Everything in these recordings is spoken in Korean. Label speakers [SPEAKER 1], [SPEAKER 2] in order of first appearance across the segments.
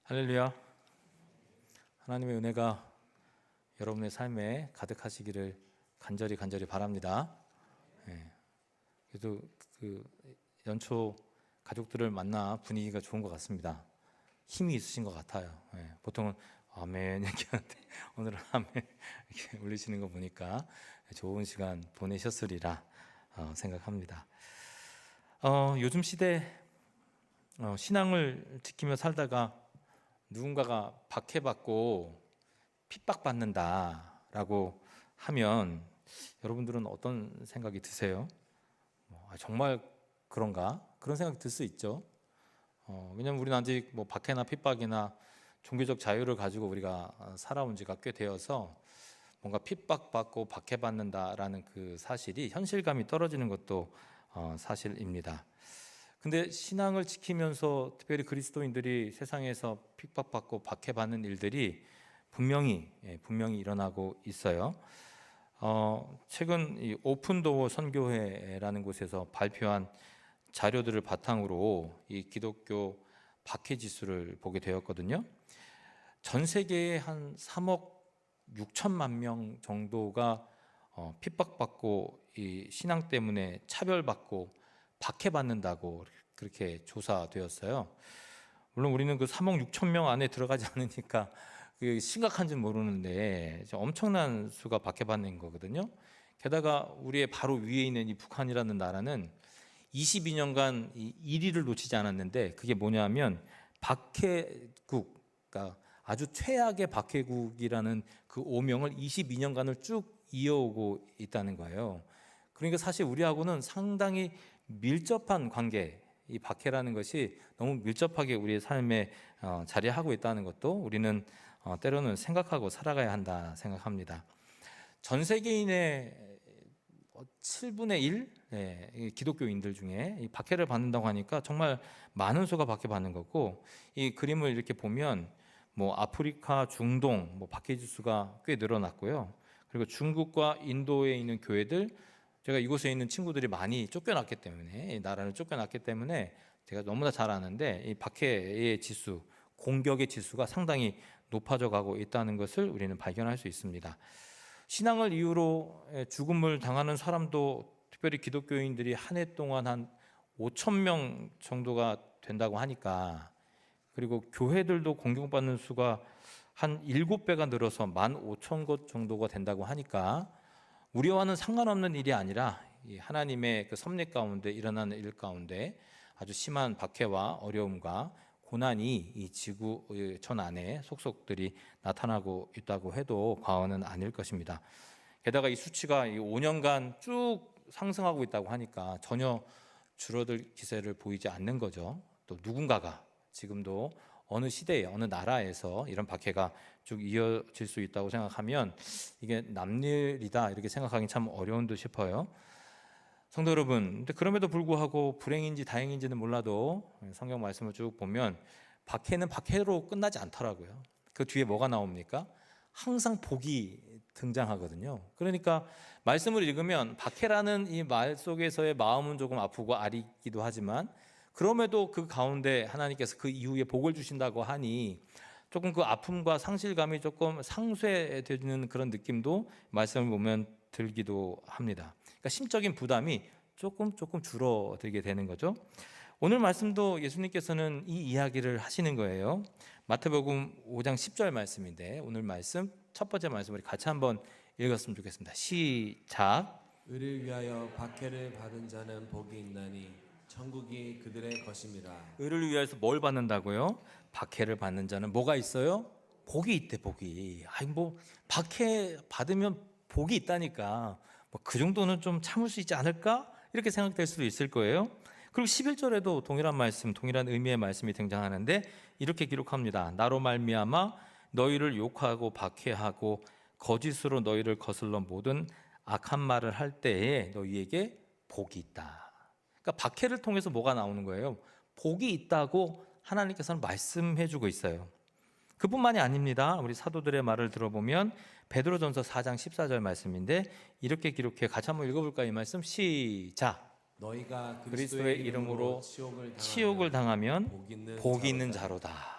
[SPEAKER 1] 할렐루야. 하나님의 은혜가 여러분의 삶에 가득하시기를 간절히 바랍니다. 그래도 연초 가족들을 만나 분위기가 좋은 것 같습니다. 힘이 있으신 것 같아요. 보통은 아멘 얘기하는데 오늘은 아멘 이렇게 올리시는 거 보니까 좋은 시간 보내셨으리라 생각합니다. 요즘 시대 신앙을 지키며 살다가 누군가가 박해받고 핍박받는다라고 하면 여러분들은 어떤 생각이 드세요? 정말 그런가? 그런 생각이 들 수 있죠. 왜냐하면 우리는 아직 박해나 핍박이나 종교적 자유를 가지고 우리가 살아온 지가 꽤 되어서 뭔가 핍박받고 박해받는다라는 그 사실이 현실감이 떨어지는 것도 사실입니다. 근데 신앙을 지키면서 특별히 그리스도인들이 세상에서 핍박받고 박해받는 일들이 분명히 일어나고 있어요. 최근 이 오픈도어 선교회라는 곳에서 발표한 자료들을 바탕으로 이 기독교 박해 지수를 보게 되었거든요. 전 세계에 한 3억 6천만 명 정도가 핍박받고 이 신앙 때문에 차별받고 박해받는다고 그렇게 조사되었어요. 물론 우리는 그 3억 6천 명 안에 들어가지 않으니까 심각한지는 모르는데 엄청난 수가 박해받는 거거든요. 게다가 우리의 바로 위에 있는 이 북한이라는 나라는 22년간 1위를 놓치지 않았는데 그게 뭐냐면 박해국, 그러니까 아주 최악의 박해국이라는 그 오명을 22년간을 쭉 이어오고 있다는 거예요. 그러니까 사실 우리하고는 상당히 밀접한 관계, 이 박해라는 것이 너무 밀접하게 우리의 삶에 자리하고 있다는 것도 우리는 때로는 생각하고 살아가야 한다 생각합니다. 전 세계인의 7분의 1 기독교인들 중에 이 박해를 받는다고 하니까 정말 많은 수가 박해받는 거고, 이 그림을 이렇게 보면 아프리카, 중동 박해 지수가 꽤 늘어났고요. 그리고 중국과 인도에 있는 교회들, 제가 이곳에 있는 친구들이 많이 쫓겨났기 때문에, 나라를 쫓겨났기 때문에 제가 너무나 잘 아는데 이 박해의 지수, 공격의 지수가 상당히 높아져 가고 있다는 것을 우리는 발견할 수 있습니다. 신앙을 이유로 죽음을 당하는 사람도 특별히 기독교인들이 한 해 동안 한 5천 명 정도가 된다고 하니까, 그리고 교회들도 공격받는 수가 한 7배가 늘어서 15,000곳 정도가 된다고 하니까 우리와는 상관없는 일이 아니라 하나님의 그 섭리 가운데 일어나는 일 가운데 아주 심한 박해와 어려움과 고난이 이 지구 전 안에 속속들이 나타나고 있다고 해도 과언은 아닐 것입니다. 게다가 이 수치가 5년간 쭉 상승하고 있다고 하니까 전혀 줄어들 기세를 보이지 않는 거죠. 또 누군가가 지금도 어느 시대에 어느 나라에서 이런 박해가 쭉 이어질 수 있다고 생각하면 이게 남일이다 이렇게 생각하기 참 어려운 듯 싶어요. 성도 여러분, 근데 그럼에도 불구하고 불행인지 다행인지는 몰라도 성경 말씀을 쭉 보면 박해는 박해로 끝나지 않더라고요. 그 뒤에 뭐가 나옵니까? 항상 복이 등장하거든요. 그러니까 말씀을 읽으면 박해라는 이 말 속에서의 마음은 조금 아프고 아리기도 하지만, 그럼에도 그 가운데 하나님께서 그 이후에 복을 주신다고 하니 조금 그 아픔과 상실감이 조금 상쇄되는 그런 느낌도 말씀을 보면 들기도 합니다. 그러니까 심적인 부담이 조금 줄어들게 되는 거죠. 오늘 말씀도 예수님께서는 이 이야기를 하시는 거예요. 마태복음 5장 10절 말씀인데, 오늘 말씀 첫 번째 말씀 우리 같이 한번 읽었으면 좋겠습니다. 시작.
[SPEAKER 2] 의를 위하여 박해를 받은 자는 복이 있나니 천국이 그들의 것입니다.
[SPEAKER 1] 의를 위하여서 뭘 받는다고요? 박해를 받는 자는 뭐가 있어요? 복이 있대, 복이. 박해 받으면 복이 있다니까. 그 정도는 좀 참을 수 있지 않을까? 이렇게 생각될 수도 있을 거예요. 그리고 11절에도 동일한 말씀, 동일한 의미의 말씀이 등장하는데 이렇게 기록합니다. 나로 말미암아 너희를 욕하고 박해하고 거짓으로 너희를 거슬러 모든 악한 말을 할 때에 너희에게 복이 있다. 그러니까 박해를 통해서 뭐가 나오는 거예요? 복이 있다고 하나님께서는 말씀해주고 있어요. 그뿐만이 아닙니다. 우리 사도들의 말을 들어보면 베드로전서 4장 14절 말씀인데 이렇게 기록해 같이 한번 읽어볼까요? 이 말씀 시작.
[SPEAKER 2] 너희가
[SPEAKER 1] 그리스도의 이름으로 치욕을 당하면 복이 있는 자로다.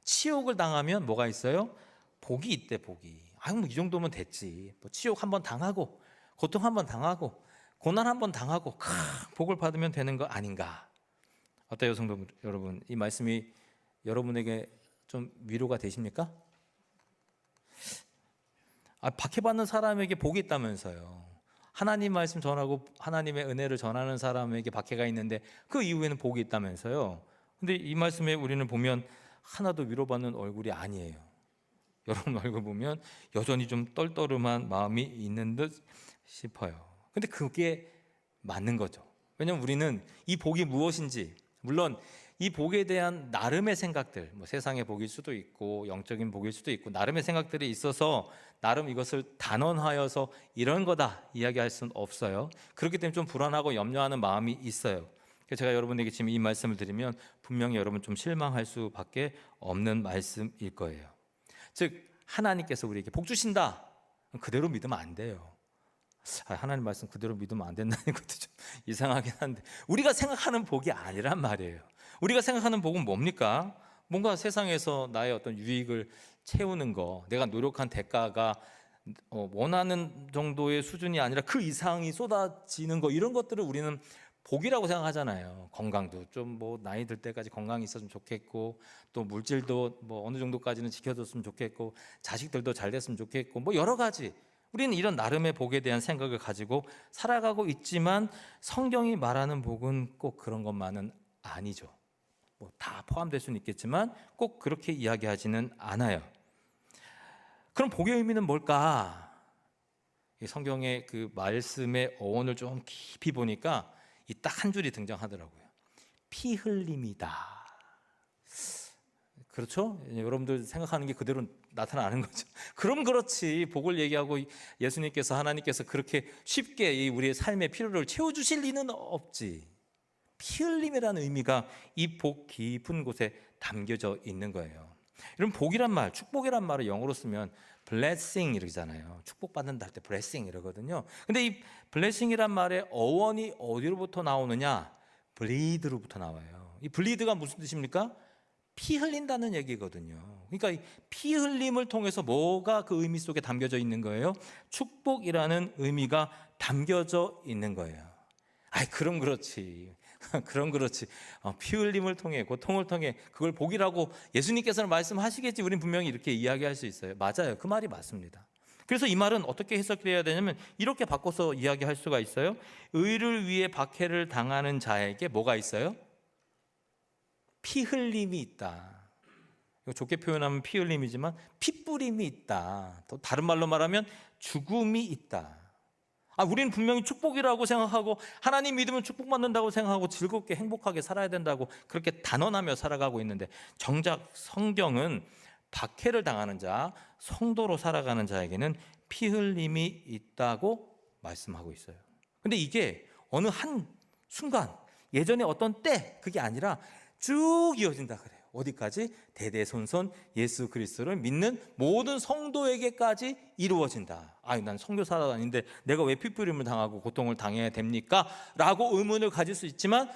[SPEAKER 1] 치욕을 당하면 뭐가 있어요? 복이 있대, 복이. 아유, 뭐 이 정도면 됐지. 뭐 치욕 한번 당하고, 고통 한번 당하고, 고난 한번 당하고, 복을 받으면 되는 거 아닌가? 어때요, 성도 여러분? 이 말씀이 여러분에게 좀 위로가 되십니까? 박해받는 사람에게 복이 있다면서요. 하나님 말씀 전하고 하나님의 은혜를 전하는 사람에게 박해가 있는데 그 이후에는 복이 있다면서요. 근데 이 말씀에 우리는 보면 하나도 위로받는 얼굴이 아니에요. 여러분 얼굴 보면 여전히 좀 떨떠름한 마음이 있는 듯 싶어요. 근데 그게 맞는 거죠. 왜냐하면 우리는 이 복이 무엇인지, 물론 이 복에 대한 나름의 생각들, 뭐 세상의 복일 수도 있고 영적인 복일 수도 있고 나름의 생각들이 있어서 나름 이것을 단언하여서 이런 거다 이야기할 수는 없어요. 그렇기 때문에 좀 불안하고 염려하는 마음이 있어요. 그래서 제가 여러분에게 지금 이 말씀을 드리면 분명히 여러분 좀 실망할 수밖에 없는 말씀일 거예요. 즉 하나님께서 우리에게 복 주신다, 그대로 믿으면 안 돼요. 하나님 말씀 그대로 믿으면 안 된다는 것도 좀 이상하긴 한데, 우리가 생각하는 복이 아니란 말이에요. 우리가 생각하는 복은 뭡니까? 뭔가 세상에서 나의 어떤 유익을 채우는 거, 내가 노력한 대가가 원하는 정도의 수준이 아니라 그 이상이 쏟아지는 거, 이런 것들을 우리는 복이라고 생각하잖아요. 건강도 좀 뭐 나이 들 때까지 건강이 있었으면 좋겠고, 또 물질도 뭐 어느 정도까지는 지켜줬으면 좋겠고, 자식들도 잘 됐으면 좋겠고, 뭐 여러 가지 우리는 이런 나름의 복에 대한 생각을 가지고 살아가고 있지만 성경이 말하는 복은 꼭 그런 것만은 아니죠. 뭐 다 포함될 수는 있겠지만 꼭 그렇게 이야기하지는 않아요. 그럼 복의 의미는 뭘까? 성경의 그 말씀의 어원을 좀 깊이 보니까 이 딱 한 줄이 등장하더라고요. 피 흘림이다. 그렇죠? 여러분들 생각하는 게 그대로 나타나는 거죠. 그럼 그렇지, 복을 얘기하고 예수님께서, 하나님께서 그렇게 쉽게 우리의 삶의 필요를 채워주실 리는 없지. 피 흘림이라는 의미가 이 복 깊은 곳에 담겨져 있는 거예요. 이런 복이란 말, 축복이란 말을 영어로 쓰면 blessing 이러잖아요. 축복받는다 할 때 blessing 이러거든요. 근데 이 blessing이란 말의 어원이 어디로부터 나오느냐? bleed로부터 나와요. 이 bleed가 무슨 뜻입니까? 피 흘린다는 얘기거든요. 그러니까 이 피 흘림을 통해서 뭐가 그 의미 속에 담겨져 있는 거예요? 축복이라는 의미가 담겨져 있는 거예요. 아이, 그럼 그렇지. 그럼 그렇지. 피 흘림을 통해, 고통을 통해 그걸 복이라고 예수님께서는 말씀하시겠지. 우린 분명히 이렇게 이야기할 수 있어요. 맞아요. 그 말이 맞습니다. 그래서 이 말은 어떻게 해석해야 되냐면 이렇게 바꿔서 이야기할 수가 있어요. 의를 위해 박해를 당하는 자에게 뭐가 있어요? 피 흘림이 있다. 이거 좋게 표현하면 피 흘림이지만 피 뿌림이 있다. 또 다른 말로 말하면 죽음이 있다. 우리는 분명히 축복이라고 생각하고 하나님 믿으면 축복받는다고 생각하고 즐겁게 행복하게 살아야 된다고 그렇게 단언하며 살아가고 있는데, 정작 성경은 박해를 당하는 자, 성도로 살아가는 자에게는 피 흘림이 있다고 말씀하고 있어요. 근데 이게 어느 한 순간, 예전에 어떤 때, 그게 아니라 쭉 이어진다 그래요. 어디까지? 대대손손 예수 그리스도를 믿는 모든 성도에게까지 이루어진다. 난 선교사도 아닌데 내가 왜 핏부림을 당하고 고통을 당해야 됩니까? 라고 의문을 가질 수 있지만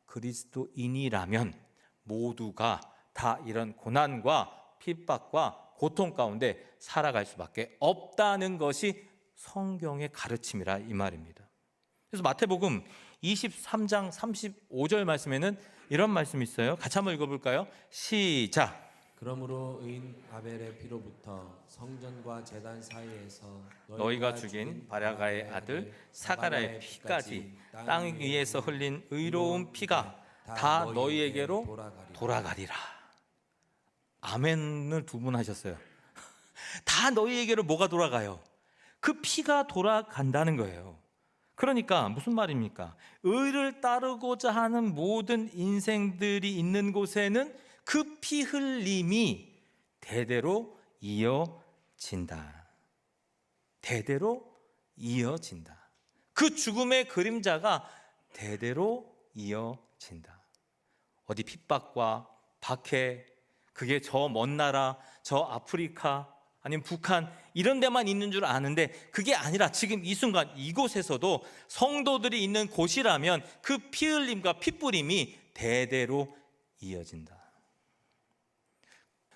[SPEAKER 1] 그리스도인이라면 모두가 다 이런 고난과 핍박과 고통 가운데 살아갈 수밖에 없다는 것이 성경의 가르침이라 이 말입니다. 그래서 마태복음 23장 35절 말씀에는 이런 말씀이 있어요. 같이 한번 읽어볼까요? 시작.
[SPEAKER 2] 그러므로 의인 아벨의 피로부터 성전과 제단 사이에서
[SPEAKER 1] 너희가 죽인 바라가의 아들 사가랴의 피까지 땅 위에서 흘린 의로운 피가 다 너희에게로 돌아가리라. 아멘을 두 분 하셨어요. 다 너희에게로 뭐가 돌아가요? 그 피가 돌아간다는 거예요. 그러니까 무슨 말입니까? 의를 따르고자 하는 모든 인생들이 있는 곳에는 그 피 흘림이 대대로 이어진다. 대대로 이어진다. 그 죽음의 그림자가 대대로 이어진다. 어디 핍박과 박해, 그게 저 먼 나라, 저 아프리카, 아니면 북한 이런 데만 있는 줄 아는데 그게 아니라 지금 이 순간 이곳에서도 성도들이 있는 곳이라면 그 피 흘림과 피 뿌림이 대대로 이어진다.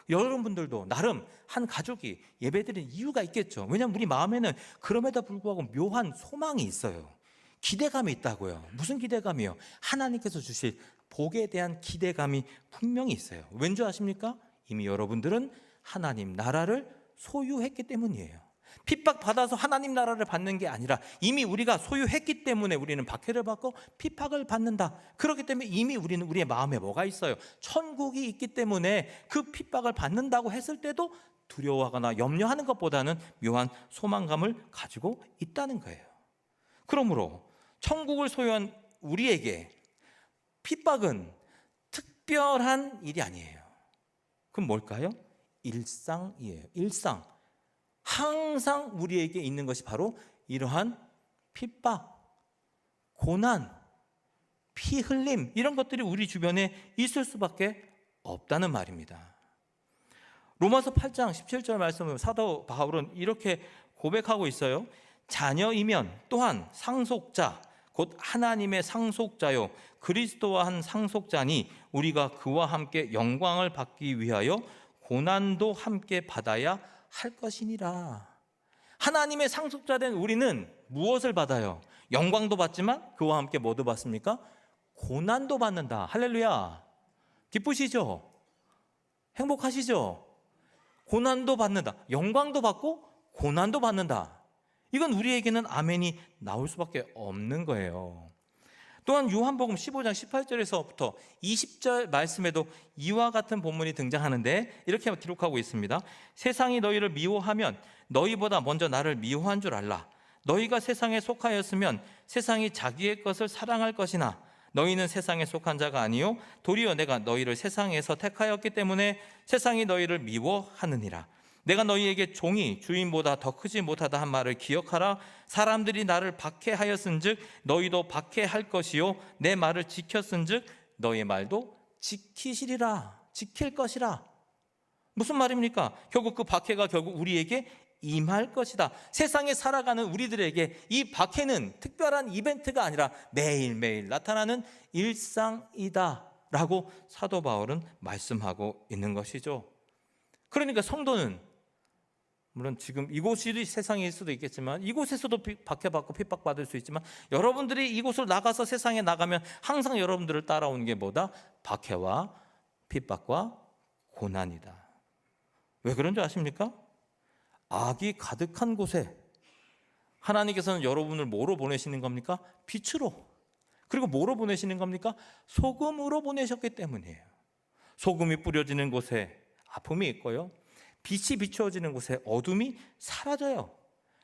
[SPEAKER 1] 여러분들도 나름 한 가족이 예배드리는 이유가 있겠죠. 왜냐하면 우리 마음에는 그럼에도 불구하고 묘한 소망이 있어요. 기대감이 있다고요. 무슨 기대감이요? 하나님께서 주실 복에 대한 기대감이 분명히 있어요. 왠지 아십니까? 이미 여러분들은 하나님 나라를 소유했기 때문이에요. 핍박받아서 하나님 나라를 받는 게 아니라 이미 우리가 소유했기 때문에 우리는 박해를 받고 핍박을 받는다. 그렇기 때문에 이미 우리는 우리의 마음에 뭐가 있어요? 천국이 있기 때문에 그 핍박을 받는다고 했을 때도 두려워하거나 염려하는 것보다는 묘한 소망감을 가지고 있다는 거예요. 그러므로 천국을 소유한 우리에게 핍박은 특별한 일이 아니에요. 그럼 뭘까요? 일상이에요. 일상. 항상 우리에게 있는 것이 바로 이러한 핍박, 고난, 피 흘림 이런 것들이 우리 주변에 있을 수밖에 없다는 말입니다. 로마서 8장 17절 말씀을 사도 바울은 이렇게 고백하고 있어요. 자녀이면 또한 상속자 곧 하나님의 상속자요 그리스도와 한 상속자니 우리가 그와 함께 영광을 받기 위하여 고난도 함께 받아야 할 것이니라. 하나님의 상속자 된 우리는 무엇을 받아요? 영광도 받지만 그와 함께 뭐도 받습니까? 고난도 받는다. 할렐루야. 기쁘시죠? 행복하시죠? 고난도 받는다. 영광도 받고 고난도 받는다. 이건 우리에게는 아멘이 나올 수밖에 없는 거예요. 또한 요한복음 15장 18절에서부터 20절 말씀에도 이와 같은 본문이 등장하는데 이렇게 기록하고 있습니다. 세상이 너희를 미워하면 너희보다 먼저 나를 미워한 줄 알라. 너희가 세상에 속하였으면 세상이 자기의 것을 사랑할 것이나 너희는 세상에 속한 자가 아니요 도리어 내가 너희를 세상에서 택하였기 때문에 세상이 너희를 미워하느니라. 내가 너희에게 종이 주인보다 더 크지 못하다 한 말을 기억하라. 사람들이 나를 박해하였은즉 너희도 박해할 것이요 내 말을 지켰은즉 너희 말도 지키시리라. 지킬 것이라. 무슨 말입니까? 결국 그 박해가 결국 우리에게 임할 것이다. 세상에 살아가는 우리들에게 이 박해는 특별한 이벤트가 아니라 매일매일 나타나는 일상이다 라고 사도 바울은 말씀하고 있는 것이죠. 그러니까 성도는 물론 지금 이곳이 세상일 수도 있겠지만 이곳에서도 박해받고 핍박받을 수 있지만 여러분들이 이곳을 나가서 세상에 나가면 항상 여러분들을 따라오는 게 뭐다? 박해와 핍박과 고난이다. 왜 그런 줄 아십니까? 악이 가득한 곳에 하나님께서는 여러분을 뭐로 보내시는 겁니까? 빛으로. 그리고 뭐로 보내시는 겁니까? 소금으로 보내셨기 때문이에요. 소금이 뿌려지는 곳에 아픔이 있고요. 빛이 비추어지는 곳에 어둠이 사라져요.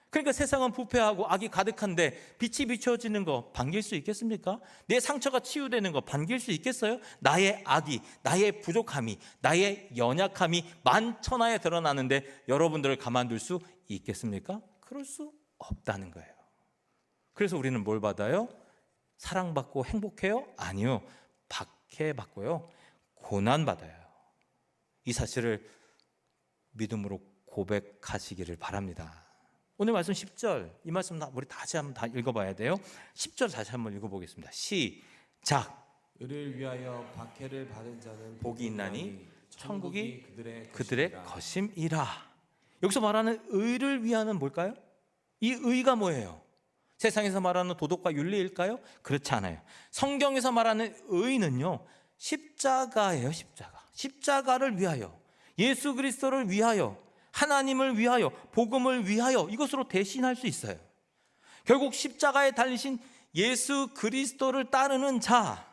[SPEAKER 1] 그러니까 세상은 부패하고 악이 가득한데 빛이 비추어지는 거 반길 수 있겠습니까? 내 상처가 치유되는 거 반길 수 있겠어요? 나의 악이, 나의 부족함이, 나의 연약함이 만천하에 드러나는데 여러분들을 가만둘 수 있겠습니까? 그럴 수 없다는 거예요. 그래서 우리는 뭘 받아요? 사랑받고 행복해요? 아니요. 박해받고요. 고난받아요. 이 사실을 믿음으로 고백하시기를 바랍니다. 오늘 말씀 10절, 이 말씀 우리 다시 한번 다 읽어봐야 돼요. 10절 다시 한번 읽어보겠습니다. 시작.
[SPEAKER 2] 의를 위하여 박해를 받은 자는
[SPEAKER 1] 복이 있나니 천국이
[SPEAKER 2] 그들의
[SPEAKER 1] 그들의
[SPEAKER 2] 것이니라.
[SPEAKER 1] 것임이라. 여기서 말하는 의를 위하는 뭘까요? 이 의가 뭐예요? 세상에서 말하는 도덕과 윤리일까요? 그렇지 않아요. 성경에서 말하는 의는요, 십자가예요. 십자가. 십자가를 위하여, 예수 그리스도를 위하여, 하나님을 위하여, 복음을 위하여, 이것으로 대신할 수 있어요. 결국 십자가에 달리신 예수 그리스도를 따르는 자,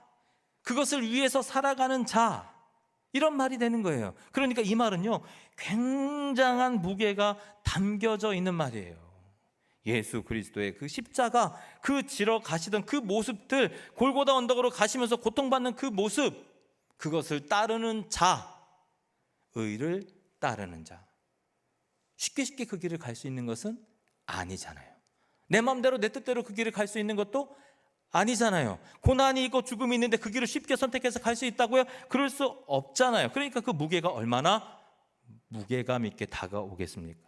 [SPEAKER 1] 그것을 위해서 살아가는 자, 이런 말이 되는 거예요. 그러니까 이 말은요, 굉장한 무게가 담겨져 있는 말이에요. 예수 그리스도의 그 십자가, 그 지러 가시던 그 모습들, 골고다 언덕으로 가시면서 고통받는 그 모습, 그것을 따르는 자, 의를 따르는 자. 쉽게 그 길을 갈 수 있는 것은 아니잖아요. 내 마음대로 내 뜻대로 그 길을 갈 수 있는 것도 아니잖아요. 고난이 있고 죽음이 있는데 그 길을 쉽게 선택해서 갈 수 있다고요? 그럴 수 없잖아요. 그러니까 그 무게가 얼마나 무게감 있게 다가오겠습니까?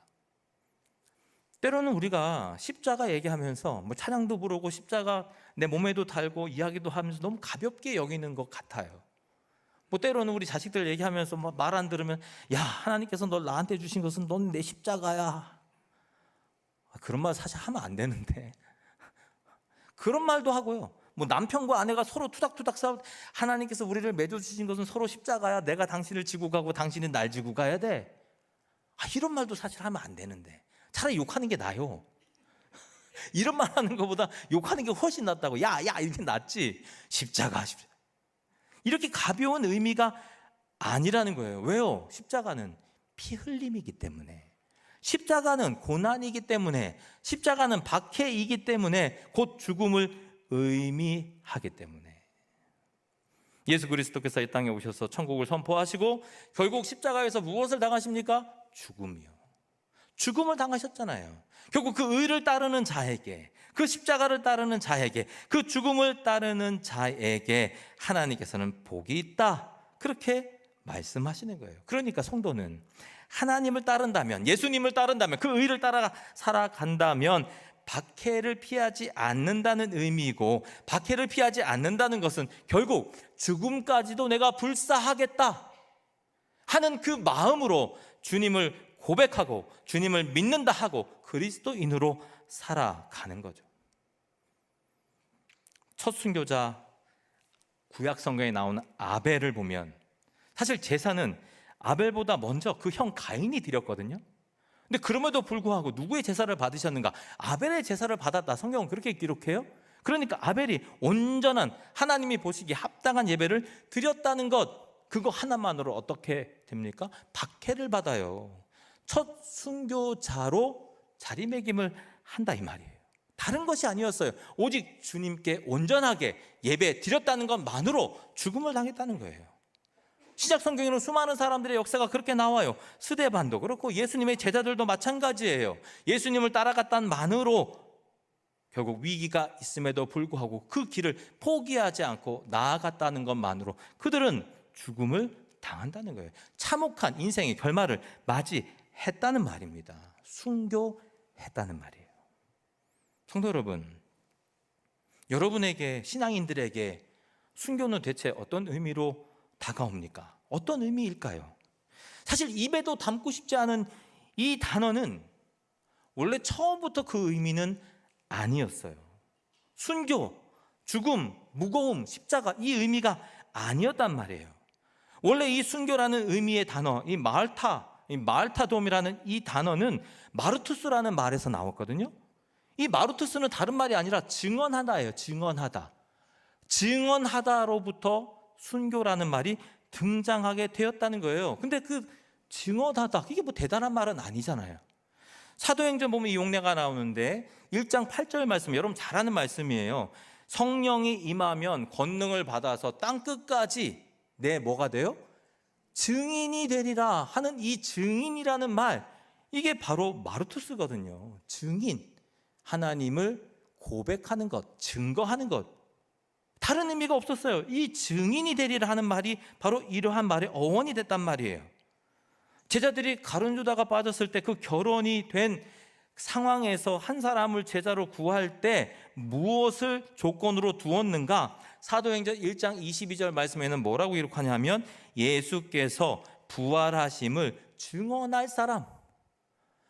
[SPEAKER 1] 때로는 우리가 십자가 얘기하면서 뭐 찬양도 부르고 십자가 내 몸에도 달고 이야기도 하면서 너무 가볍게 여기는 것 같아요. 뭐 때로는 우리 자식들 얘기하면서 말 안 들으면 야, 하나님께서 널 나한테 주신 것은 넌 내 십자가야. 그런 말 사실 하면 안 되는데 그런 말도 하고요. 뭐 남편과 아내가 서로 투닥투닥 싸울 때 하나님께서 우리를 맺어주신 것은 서로 십자가야. 내가 당신을 지고 가고 당신은 날 지고 가야 돼. 이런 말도 사실 하면 안 되는데 차라리 욕하는 게 나아요. 이런 말 하는 것보다 욕하는 게 훨씬 낫다고. 야 이렇게 낫지. 십자가. 이렇게 가벼운 의미가 아니라는 거예요. 왜요? 십자가는 피 흘림이기 때문에, 십자가는 고난이기 때문에, 십자가는 박해이기 때문에, 곧 죽음을 의미하기 때문에. 예수 그리스도께서 이 땅에 오셔서 천국을 선포하시고 결국 십자가에서 무엇을 당하십니까? 죽음이요. 죽음을 당하셨잖아요. 결국 그 의를 따르는 자에게, 그 십자가를 따르는 자에게, 그 죽음을 따르는 자에게 하나님께서는 복이 있다, 그렇게 말씀하시는 거예요. 그러니까 성도는 하나님을 따른다면, 예수님을 따른다면, 그 의를 따라 살아간다면 박해를 피하지 않는다는 의미이고, 박해를 피하지 않는다는 것은 결국 죽음까지도 내가 불사하겠다 하는 그 마음으로 주님을 고백하고 주님을 믿는다 하고 그리스도인으로 살아가는 거죠. 첫 순교자 구약 성경에 나오는 아벨을 보면 사실 제사는 아벨보다 먼저 그 형 가인이 드렸거든요. 근데 그럼에도 불구하고 누구의 제사를 받으셨는가? 아벨의 제사를 받았다. 성경은 그렇게 기록해요. 그러니까 아벨이 온전한, 하나님이 보시기에 합당한 예배를 드렸다는 것, 그거 하나만으로 어떻게 됩니까? 박해를 받아요. 첫 순교자로 자리매김을 한다 이 말이에요. 다른 것이 아니었어요. 오직 주님께 온전하게 예배 드렸다는 것만으로 죽음을 당했다는 거예요. 신약 성경에는 수많은 사람들의 역사가 그렇게 나와요. 스데반도 그렇고 예수님의 제자들도 마찬가지예요. 예수님을 따라갔다는 만으로 결국 위기가 있음에도 불구하고 그 길을 포기하지 않고 나아갔다는 것만으로 그들은 죽음을 당한다는 거예요. 참혹한 인생의 결말을 맞이했다는 말입니다. 순교했다는 말이에요. 성도 여러분, 여러분에게, 신앙인들에게 순교는 대체 어떤 의미로 다가옵니까? 어떤 의미일까요? 사실 입에도 담고 싶지 않은 이 단어는 원래 처음부터 그 의미는 아니었어요. 순교, 죽음, 무거움, 십자가, 이 의미가 아니었단 말이에요. 원래 이 순교라는 의미의 단어, 이 마르타돔이라는 이 단어는 마르투스라는 말에서 나왔거든요. 이 마르투스는 다른 말이 아니라 증언하다예요. 증언하다. 증언하다로부터 순교라는 말이 등장하게 되었다는 거예요. 근데 그 증언하다, 이게 뭐 대단한 말은 아니잖아요. 사도행전 보면 이 용례가 나오는데 1장 8절 말씀, 여러분 잘 아는 말씀이에요. 성령이 임하면 권능을 받아서 땅끝까지 내 뭐가 돼요? 증인이 되리라 하는 이 증인이라는 말, 이게 바로 마르투스거든요. 증인, 하나님을 고백하는 것, 증거하는 것, 다른 의미가 없었어요. 이 증인이 되리라 하는 말이 바로 이러한 말의 어원이 됐단 말이에요. 제자들이 가룟 유다가 빠졌을 때 그 결혼이 된 상황에서 한 사람을 제자로 구할 때 무엇을 조건으로 두었는가? 사도행전 1장 22절 말씀에는 뭐라고 기록하냐면 예수께서 부활하심을 증언할 사람,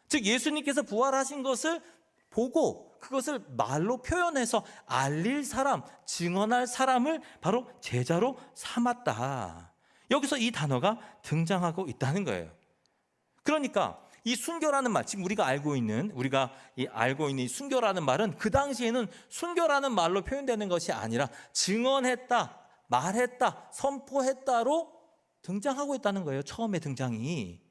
[SPEAKER 1] 즉 예수님께서 부활하신 것을 보고 그것을 말로 표현해서 알릴 사람, 증언할 사람을 바로 제자로 삼았다. 여기서 이 단어가 등장하고 있다는 거예요. 그러니까 이 순교라는 말, 지금 우리가 알고 있는 이 순교라는 말은 그 당시에는 순교라는 말로 표현되는 것이 아니라 증언했다, 말했다, 선포했다로 등장하고 있다는 거예요. 처음에 등장이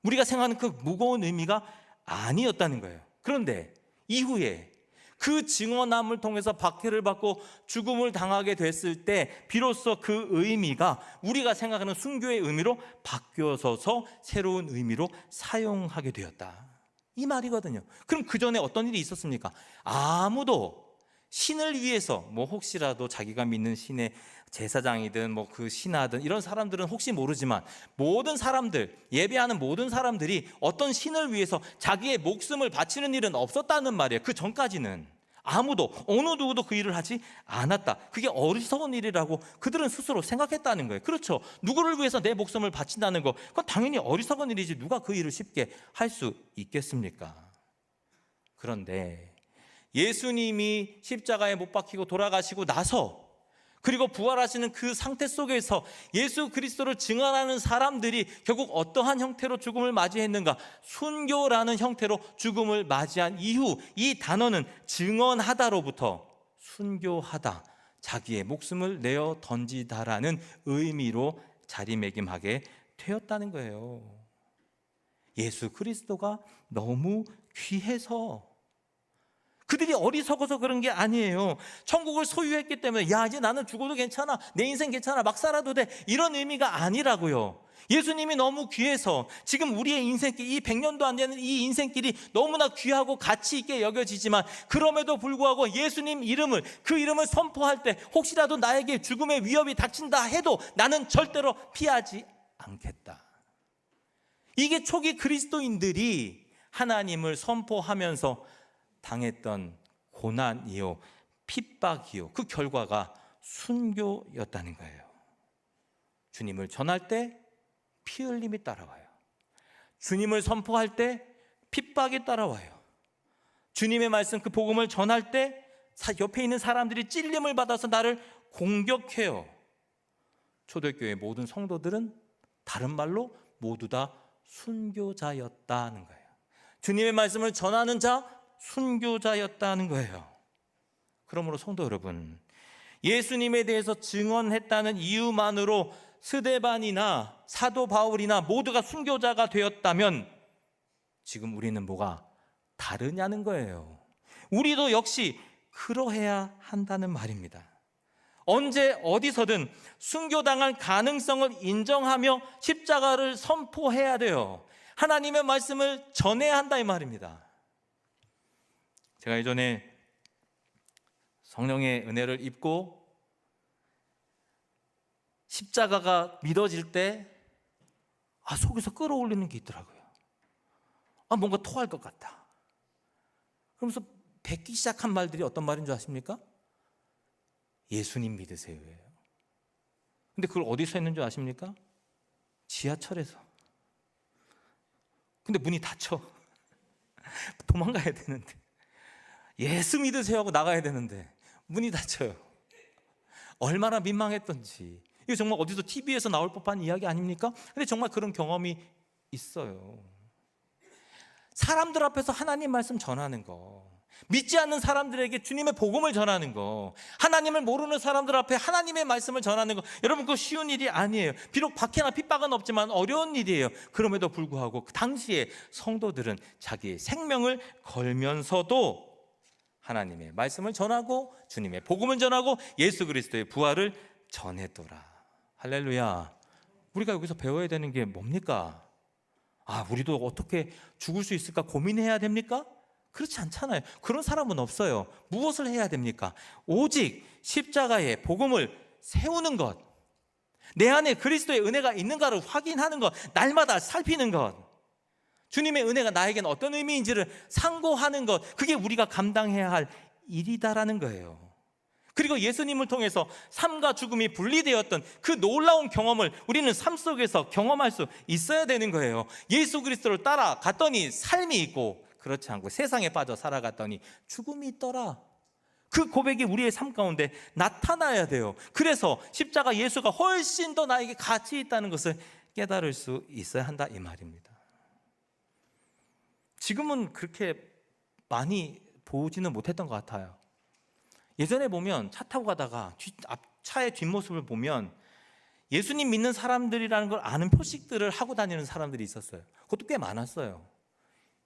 [SPEAKER 1] 우리가 생각하는 그 무거운 의미가 아니었다는 거예요. 그런데 이후에 그 증언함을 통해서 박해를 받고 죽음을 당하게 됐을 때 비로소 그 의미가 우리가 생각하는 순교의 의미로 바뀌어서서 새로운 의미로 사용하게 되었다, 이 말이거든요. 그럼 그 전에 어떤 일이 있었습니까? 아무도 신을 위해서 뭐 혹시라도 자기가 믿는 신의 제사장이든 뭐 그 신하든 이런 사람들은 혹시 모르지만 모든 사람들, 예배하는 모든 사람들이 어떤 신을 위해서 자기의 목숨을 바치는 일은 없었다는 말이에요. 그 전까지는 아무도 어느 누구도 그 일을 하지 않았다. 그게 어리석은 일이라고 그들은 스스로 생각했다는 거예요. 그렇죠. 누구를 위해서 내 목숨을 바친다는 거, 그건 당연히 어리석은 일이지 누가 그 일을 쉽게 할 수 있겠습니까? 그런데 예수님이 십자가에 못 박히고 돌아가시고 나서, 그리고 부활하시는 그 상태 속에서 예수 그리스도를 증언하는 사람들이 결국 어떠한 형태로 죽음을 맞이했는가? 순교라는 형태로 죽음을 맞이한 이후, 이 단어는 증언하다로부터 순교하다, 자기의 목숨을 내어 던지다라는 의미로 자리매김하게 되었다는 거예요. 예수 그리스도가 너무 귀해서, 그들이 어리석어서 그런 게 아니에요. 천국을 소유했기 때문에 야, 이제 나는 죽어도 괜찮아, 내 인생 괜찮아, 막 살아도 돼, 이런 의미가 아니라고요. 예수님이 너무 귀해서, 지금 우리의 인생길, 이 100년도 안 되는 이 인생길이 너무나 귀하고 가치 있게 여겨지지만, 그럼에도 불구하고 예수님 이름을, 그 이름을 선포할 때 혹시라도 나에게 죽음의 위협이 닥친다 해도 나는 절대로 피하지 않겠다. 이게 초기 그리스도인들이 하나님을 선포하면서 당했던 고난이요, 핍박이요, 그 결과가 순교였다는 거예요. 주님을 전할 때 피 흘림이 따라와요. 주님을 선포할 때 핍박이 따라와요. 주님의 말씀, 그 복음을 전할 때 옆에 있는 사람들이 찔림을 받아서 나를 공격해요. 초대교회 모든 성도들은 다른 말로 모두 다 순교자였다는 거예요. 주님의 말씀을 전하는 자, 순교자였다는 거예요. 그러므로 성도 여러분, 예수님에 대해서 증언했다는 이유만으로 스데반이나 사도 바울이나 모두가 순교자가 되었다면 지금 우리는 뭐가 다르냐는 거예요. 우리도 역시 그러해야 한다는 말입니다. 언제 어디서든 순교당할 가능성을 인정하며 십자가를 선포해야 돼요. 하나님의 말씀을 전해야 한다 이 말입니다. 제가 예전에 성령의 은혜를 입고 십자가가 믿어질 때 속에서 끌어올리는 게 있더라고요. 뭔가 토할 것 같다. 그러면서 뱉기 시작한 말들이 어떤 말인 줄 아십니까? 예수님 믿으세요예요. 근데 그걸 어디서 했는 줄 아십니까? 지하철에서. 근데 문이 닫혀. 도망가야 되는데, 예수 믿으세요 하고 나가야 되는데 문이 닫혀요. 얼마나 민망했던지. 이거 정말 어디서 TV에서 나올 법한 이야기 아닙니까? 근데 정말 그런 경험이 있어요. 사람들 앞에서 하나님 말씀 전하는 거, 믿지 않는 사람들에게 주님의 복음을 전하는 거, 하나님을 모르는 사람들 앞에 하나님의 말씀을 전하는 거, 여러분 그거 쉬운 일이 아니에요. 비록 박해나 핍박은 없지만 어려운 일이에요. 그럼에도 불구하고 그 당시에 성도들은 자기의 생명을 걸면서도 하나님의 말씀을 전하고 주님의 복음을 전하고 예수 그리스도의 부활을 전했더라. 할렐루야. 우리가 여기서 배워야 되는 게 뭡니까? 우리도 어떻게 죽을 수 있을까 고민해야 됩니까? 그렇지 않잖아요. 그런 사람은 없어요. 무엇을 해야 됩니까? 오직 십자가의 복음을 세우는 것, 내 안에 그리스도의 은혜가 있는가를 확인하는 것, 날마다 살피는 것, 주님의 은혜가 나에게는 어떤 의미인지를 상고하는 것, 그게 우리가 감당해야 할 일이다라는 거예요. 그리고 예수님을 통해서 삶과 죽음이 분리되었던 그 놀라운 경험을 우리는 삶 속에서 경험할 수 있어야 되는 거예요. 예수 그리스도를 따라갔더니 삶이 있고, 그렇지 않고 세상에 빠져 살아갔더니 죽음이 있더라. 그 고백이 우리의 삶 가운데 나타나야 돼요. 그래서 십자가 예수가 훨씬 더 나에게 가치 있다는 것을 깨달을 수 있어야 한다 이 말입니다. 지금은 그렇게 많이 보지는 못했던 것 같아요. 예전에 보면 차 타고 가다가 차의 뒷모습을 보면 예수님 믿는 사람들이라는 걸 아는 표식들을 하고 다니는 사람들이 있었어요. 그것도 꽤 많았어요.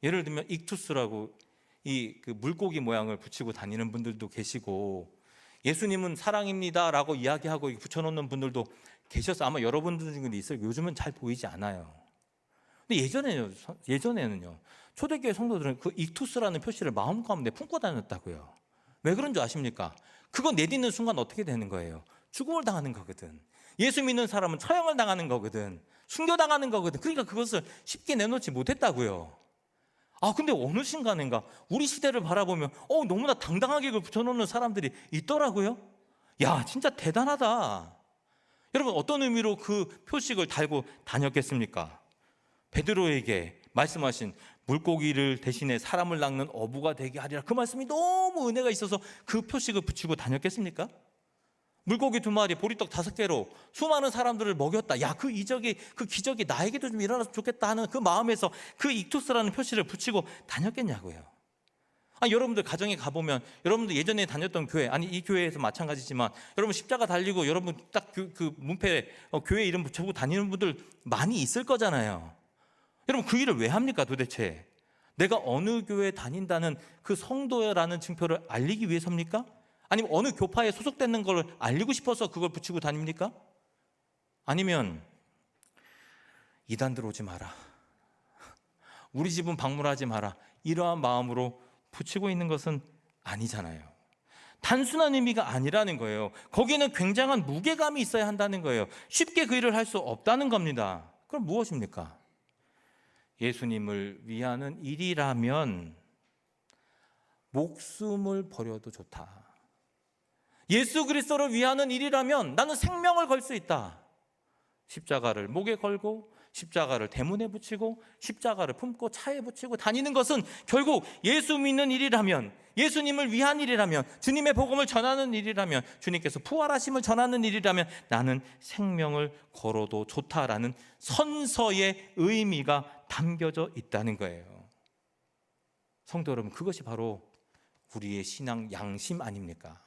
[SPEAKER 1] 예를 들면 익투스라고 그 물고기 모양을 붙이고 다니는 분들도 계시고, 예수님은 사랑입니다라고 이야기하고 붙여놓는 분들도 계셔서 아마 여러분들 중에도 있어요. 요즘은 잘 보이지 않아요. 근데 예전에는요 초대교회 성도들은 그 익투스라는 표시를 마음 가운데 품고 다녔다고요. 왜 그런 줄 아십니까? 그거 내딛는 순간 어떻게 되는 거예요? 죽음을 당하는 거거든. 예수 믿는 사람은 처형을 당하는 거거든. 순교당하는 거거든. 그러니까 그것을 쉽게 내놓지 못했다고요. 근데 어느 순간인가 우리 시대를 바라보면 너무나 당당하게 그걸 붙여놓는 사람들이 있더라고요. 야, 진짜 대단하다. 여러분, 어떤 의미로 그 표식을 달고 다녔겠습니까? 베드로에게 말씀하신 물고기를 대신에 사람을 낚는 어부가 되게 하리라, 그 말씀이 너무 은혜가 있어서 그 표식을 붙이고 다녔겠습니까? 물고기 2마리, 보리떡 5개로 수많은 사람들을 먹였다. 야, 그 기적이 나에게도 좀 일어났으면 좋겠다 하는 그 마음에서 그 익투스라는 표시를 붙이고 다녔겠냐고요. 여러분들 가정에 가보면, 여러분들 예전에 다녔던 교회, 이 교회에서 마찬가지지만, 여러분 십자가 달리고 여러분 딱 그 문패에 교회 이름 붙여고 다니는 분들 많이 있을 거잖아요. 여러분, 그 일을 왜 합니까 도대체? 내가 어느 교회에 다닌다는 그 성도라는 증표를 알리기 위해서입니까? 아니면 어느 교파에 소속되는 걸 알리고 싶어서 그걸 붙이고 다닙니까? 아니면 이단들 오지 마라, 우리 집은 방문하지 마라, 이러한 마음으로 붙이고 있는 것은 아니잖아요. 단순한 의미가 아니라는 거예요. 거기에는 굉장한 무게감이 있어야 한다는 거예요. 쉽게 그 일을 할 수 없다는 겁니다. 그럼 무엇입니까? 예수님을 위하는 일이라면 목숨을 버려도 좋다. 예수 그리스도를 위하는 일이라면 나는 생명을 걸 수 있다. 십자가를 목에 걸고 십자가를 대문에 붙이고 십자가를 품고 차에 붙이고 다니는 것은 결국 예수 믿는 일이라면, 예수님을 위한 일이라면, 주님의 복음을 전하는 일이라면, 주님께서 부활하심을 전하는 일이라면 나는 생명을 걸어도 좋다라는 선서의 의미가 담겨져 있다는 거예요. 성도 여러분, 그것이 바로 우리의 신앙 양심 아닙니까?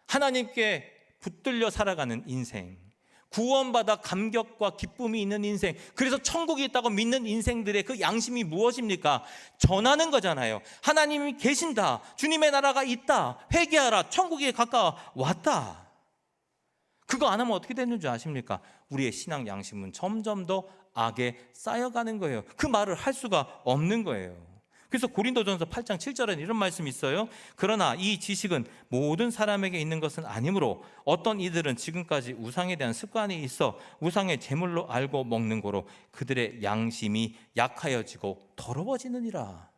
[SPEAKER 1] 하나님께 붙들려 살아가는 인생, 구원받아 감격과 기쁨이 있는 인생, 그래서 천국이 있다고 믿는 인생들의 그 양심이 무엇입니까? 전하는 거잖아요. 하나님이 계신다, 주님의 나라가 있다, 회개하라, 천국이 가까워 왔다. 그거 안 하면 어떻게 되는 줄 아십니까? 우리의 신앙 양심은 점점 더 악에 쌓여가는 거예요. 그 말을 할 수가 없는 거예요. 그래서 고린도전서 8장 7절에 이런 말씀이 있어요. 그러나 이 지식은 모든 사람에게 있는 것은 아니므로 어떤 이들은 지금까지 우상에 대한 습관이 있어 우상의 제물로 알고 먹는 거로 그들의 양심이 약하여지고 더러워지느니라.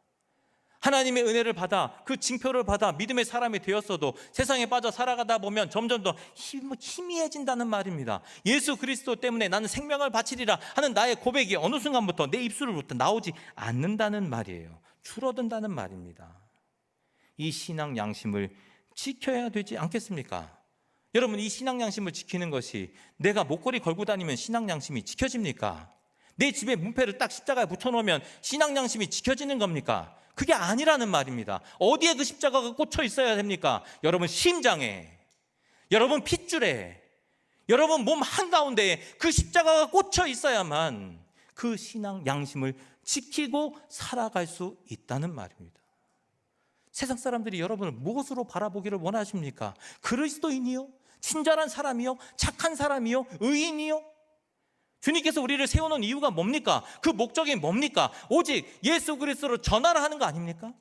[SPEAKER 1] 하나님의 은혜를 받아 그 징표를 받아 믿음의 사람이 되었어도 세상에 빠져 살아가다 보면 점점 더 희미해진다는 말입니다. 예수 그리스도 때문에 나는 생명을 바치리라 하는 나의 고백이 어느 순간부터 내 입술로부터 나오지 않는다는 말이에요. 줄어든다는 말입니다. 이 신앙 양심을 지켜야 되지 않겠습니까? 여러분, 이 신앙 양심을 지키는 것이 내가 목걸이 걸고 다니면 신앙 양심이 지켜집니까? 내 집에 문패를 딱 십자가에 붙여놓으면 신앙 양심이 지켜지는 겁니까? 그게 아니라는 말입니다. 어디에 그 십자가가 꽂혀 있어야 됩니까? 여러분 심장에, 여러분 핏줄에, 여러분 몸 한가운데에 그 십자가가 꽂혀 있어야만 그 신앙 양심을 지키고 살아갈 수 있다는 말입니다. 세상 사람들이 여러분을 무엇으로 바라보기를 원하십니까? 그리스도인이요? 친절한 사람이요? 착한 사람이요? 의인이요? 주님께서 우리를 세우는 이유가 뭡니까? 그 목적이 뭡니까? 오직 예수 그리스도를 전하라 하는 거 아닙니까?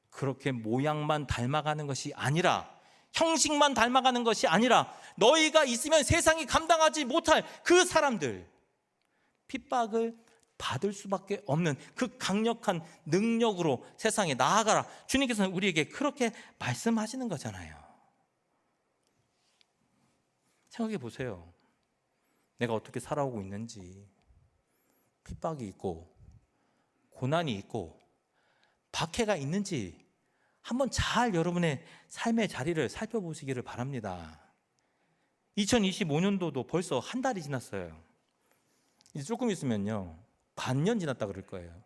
[SPEAKER 1] 그렇게 모양만 닮아가는 것이 아니라, 형식만 닮아가는 것이 아니라, 너희가 있으면 세상이 감당하지 못할 그 사람들, 핍박을 받을 수밖에 없는 그 강력한 능력으로 세상에 나아가라. 주님께서는 우리에게 그렇게 말씀하시는 거잖아요. 생각해 보세요. 내가 어떻게 살아오고 있는지, 핍박이 있고 고난이 있고 박해가 있는지 한번 잘 여러분의 삶의 자리를 살펴보시기를 바랍니다. 2025년도도 벌써 한 달이 지났어요. 이제 조금 있으면요, 반년 지났다 그럴 거예요.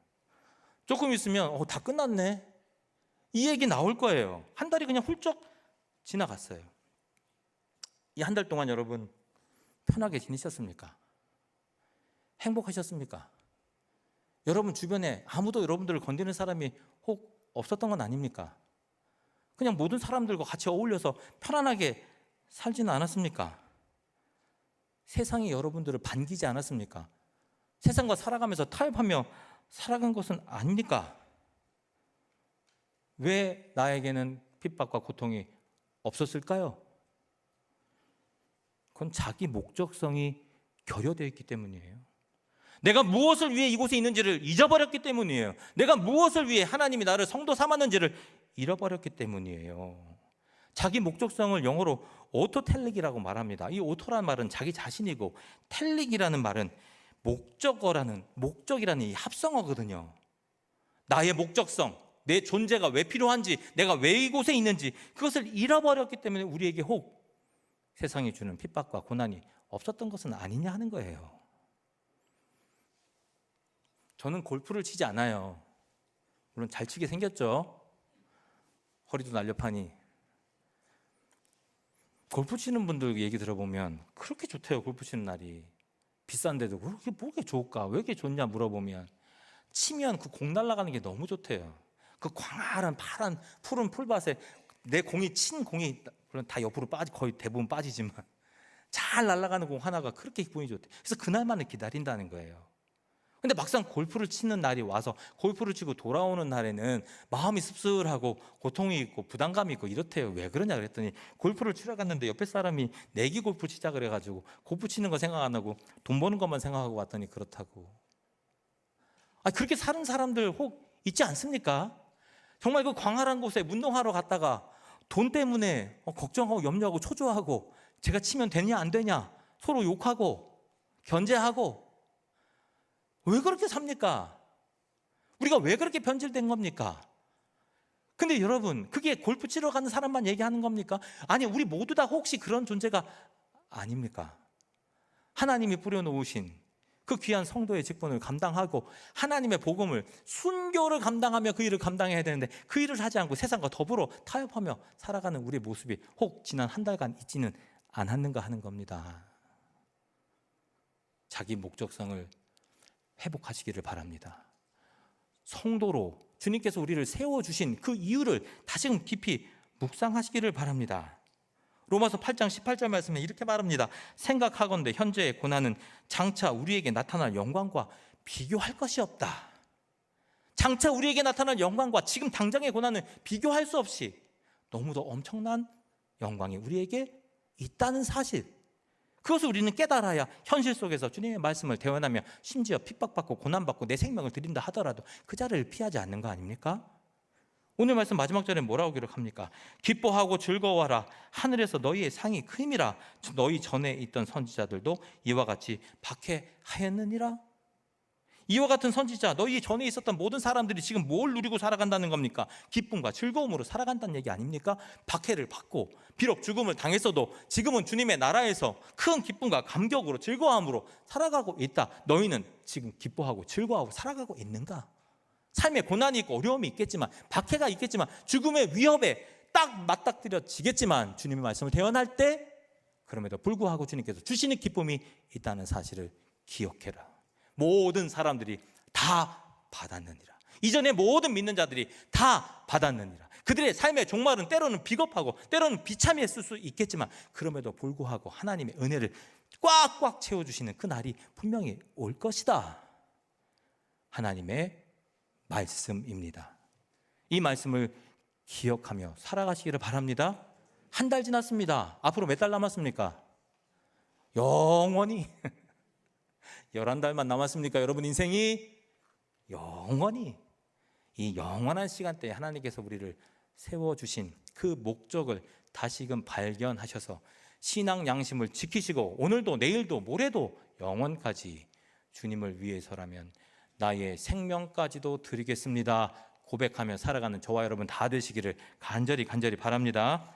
[SPEAKER 1] 조금 있으면 다 끝났네, 이 얘기 나올 거예요. 한 달이 그냥 훌쩍 지나갔어요. 이 한 달 동안 여러분 편하게 지내셨습니까? 행복하셨습니까? 여러분 주변에 아무도 여러분들을 건드리는 사람이 혹 없었던 건 아닙니까? 그냥 모든 사람들과 같이 어울려서 편안하게 살지는 않았습니까? 세상이 여러분들을 반기지 않았습니까? 세상과 살아가면서 타협하며 살아간 것은 아닙니까? 왜 나에게는 핍박과 고통이 없었을까요? 그건 자기 목적성이 결여되어 있기 때문이에요. 내가 무엇을 위해 이곳에 있는지를 잊어버렸기 때문이에요. 내가 무엇을 위해 하나님이 나를 성도 삼았는지를 잃어버렸기 때문이에요. 자기 목적성을 영어로 오토텔릭이라고 말합니다. 이 오토라는 말은 자기 자신이고, 텔릭이라는 말은 목적이라는 이 합성어거든요. 나의 목적성, 내 존재가 왜 필요한지, 내가 왜 이곳에 있는지, 그것을 잃어버렸기 때문에 우리에게 혹 세상이 주는 핍박과 고난이 없었던 것은 아니냐 하는 거예요. 저는 골프를 치지 않아요. 물론 잘 치게 생겼죠. 허리도 날렵하니. 골프 치는 분들 얘기 들어보면 그렇게 좋대요. 골프 치는 날이 비싼데도 그렇게 뭐가 좋을까, 왜 이렇게 좋냐 물어보면, 치면 그 공 날아가는 게 너무 좋대요. 그 광활한 파란 푸른 풀밭에 내 공이 친 공이 물론 다 옆으로 거의 대부분 빠지지만 잘 날아가는 공 하나가 그렇게 기분이 좋대. 그래서 그날만을 기다린다는 거예요. 근데 막상 골프를 치는 날이 와서 골프를 치고 돌아오는 날에는 마음이 씁쓸하고 고통이 있고 부담감이 있고 이렇대요. 왜 그러냐 그랬더니, 골프를 치러 갔는데 옆에 사람이 내기 골프 치자 그래가지고 골프 치는 거 생각 안 하고 돈 버는 것만 생각하고 왔더니 그렇다고. 그렇게 사는 사람들 혹 있지 않습니까? 정말 그 광활한 곳에 운동하러 갔다가 돈 때문에 걱정하고 염려하고 초조하고, 제가 치면 되냐 안 되냐 서로 욕하고 견제하고, 왜 그렇게 삽니까? 우리가 왜 그렇게 변질된 겁니까? 근데 여러분, 그게 골프 치러 가는 사람만 얘기하는 겁니까? 아니, 우리 모두 다 혹시 그런 존재가 아닙니까? 하나님이 뿌려놓으신 그 귀한 성도의 직분을 감당하고 하나님의 복음을, 순교를 감당하며 그 일을 감당해야 되는데 그 일을 하지 않고 세상과 더불어 타협하며 살아가는 우리의 모습이 혹 지난 한 달간 있지는 않았는가 하는 겁니다. 자기 목적성을 회복하시기를 바랍니다. 성도로 주님께서 우리를 세워주신 그 이유를 다시금 깊이 묵상하시기를 바랍니다. 로마서 8장 18절 말씀에 이렇게 말합니다. 생각하건대 현재의 고난은 장차 우리에게 나타날 영광과 비교할 것이 없다. 장차 우리에게 나타날 영광과 지금 당장의 고난은 비교할 수 없이 너무도 엄청난 영광이 우리에게 있다는 사실, 그것을 우리는 깨달아야 현실 속에서 주님의 말씀을 대언하며 심지어 핍박받고 고난받고 내 생명을 드린다 하더라도 그 자리를 피하지 않는 거 아닙니까? 오늘 말씀 마지막 절에 뭐라고 기록합니까? 기뻐하고 즐거워하라. 하늘에서 너희의 상이 크임이라. 너희 전에 있던 선지자들도 이와 같이 박해하였느니라. 이와 같은 선지자, 너희 전에 있었던 모든 사람들이 지금 뭘 누리고 살아간다는 겁니까? 기쁨과 즐거움으로 살아간다는 얘기 아닙니까? 박해를 받고 비록 죽음을 당했어도 지금은 주님의 나라에서 큰 기쁨과 감격으로 즐거움으로 살아가고 있다. 너희는 지금 기뻐하고 즐거워하고 살아가고 있는가? 삶에 고난이 있고 어려움이 있겠지만, 박해가 있겠지만, 죽음의 위협에 딱 맞닥뜨려지겠지만, 주님의 말씀을 대언할 때 그럼에도 불구하고 주님께서 주시는 기쁨이 있다는 사실을 기억해라. 모든 사람들이 다 받았느니라. 이전에 모든 믿는 자들이 다 받았느니라. 그들의 삶의 종말은 때로는 비겁하고 때로는 비참했을 수 있겠지만, 그럼에도 불구하고 하나님의 은혜를 꽉꽉 채워주시는 그 날이 분명히 올 것이다. 하나님의 말씀입니다. 이 말씀을 기억하며 살아가시기를 바랍니다. 한 달 지났습니다. 앞으로 몇 달 남았습니까? 영원히 11달만 남았습니까? 여러분 인생이 영원히, 이 영원한 시간대에 하나님께서 우리를 세워주신 그 목적을 다시금 발견하셔서 신앙 양심을 지키시고 오늘도 내일도 모레도 영원까지 주님을 위해서라면 나의 생명까지도 드리겠습니다 고백하며 살아가는 저와 여러분 다 되시기를 간절히 바랍니다.